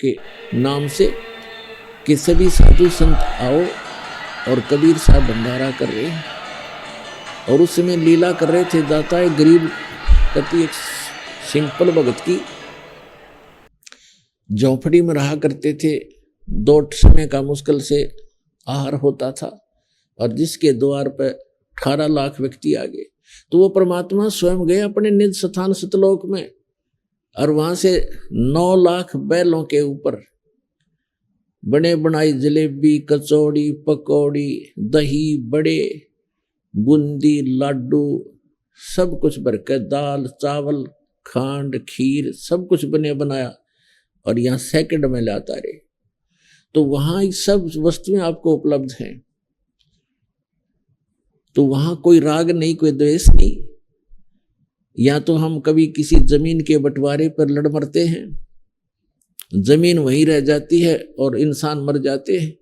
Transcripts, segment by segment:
के नाम से कि सभी साधु संत आओ, और कबीर साहब भंडारा कर रहे हैं और उस समय लीला कर रहे थे। दाता एक गरीब कति एक सिंपल भगत की झोंपड़ी में रहा करते थे। 2 समय का मुश्किल से आहार होता था और जिसके द्वार पर 18 लाख व्यक्ति आ गए, तो वो परमात्मा स्वयं गए अपने निज स्थान सतलोक में, और वहां से 9 लाख बैलों के ऊपर बने बनाई जलेबी, कचौड़ी, पकौड़ी, दही, बड़े, बूंदी, लाडू सब कुछ भरकर, दाल, चावल, खांड, खीर सब कुछ बने बनाया और यहाँ सेकंड में लाता रहे। तो वहां सब वस्तुएं आपको उपलब्ध हैं। तो वहां कोई राग नहीं, कोई द्वेष नहीं। या तो हम कभी किसी जमीन के बंटवारे पर लड़ मरते हैं, जमीन वहीं रह जाती है और इंसान मर जाते हैं।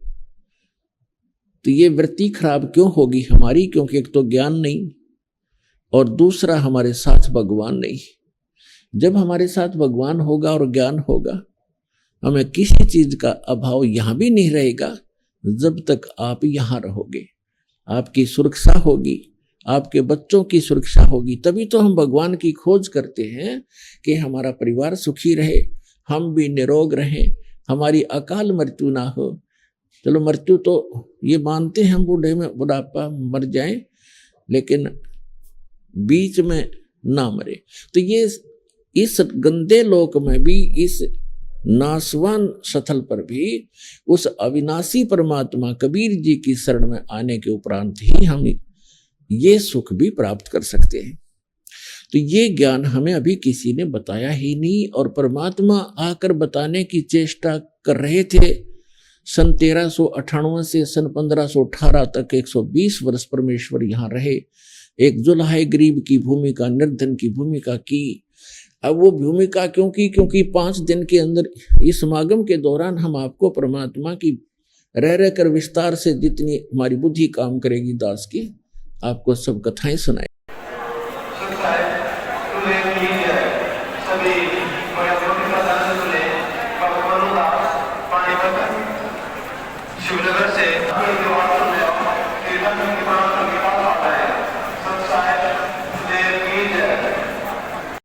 तो ये वृत्ति खराब क्यों होगी हमारी? क्योंकि एक तो ज्ञान नहीं और दूसरा हमारे साथ भगवान नहीं। जब हमारे साथ भगवान होगा और ज्ञान होगा, हमें किसी चीज का अभाव यहां भी नहीं रहेगा। जब तक आप यहां रहोगे, आपकी सुरक्षा होगी, आपके बच्चों की सुरक्षा होगी। तभी तो हम भगवान की खोज करते हैं कि हमारा परिवार सुखी रहे, हम भी निरोग रहें, हमारी अकाल मृत्यु ना हो। चलो मृत्यु तो ये मानते हैं हम बूढ़े में बुढ़ापा मर जाएं, लेकिन बीच में ना मरे। तो ये इस गंदे लोक में भी, इस नासवान स्थल पर भी उस अविनाशी परमात्मा कबीर जी की शरण में आने के उपरांत ही हम ये सुख भी प्राप्त कर सकते हैं। तो ये ज्ञान हमें अभी किसी ने बताया ही नहीं, और परमात्मा आकर बताने की चेष्टा कर रहे थे। सन 1398 से सन 1518 तक 120 वर्ष परमेश्वर यहाँ रहे। एक जुल्हा गरीब की भूमिका, निर्धन की भूमिका की। अब वो भूमिका क्यों की? क्योंकि 5 दिन के अंदर इस समागम के दौरान हम आपको परमात्मा की रह कर विस्तार से जितनी हमारी बुद्धि काम करेगी दास की, आपको सब कथाएं सुनाए। शिवनगर से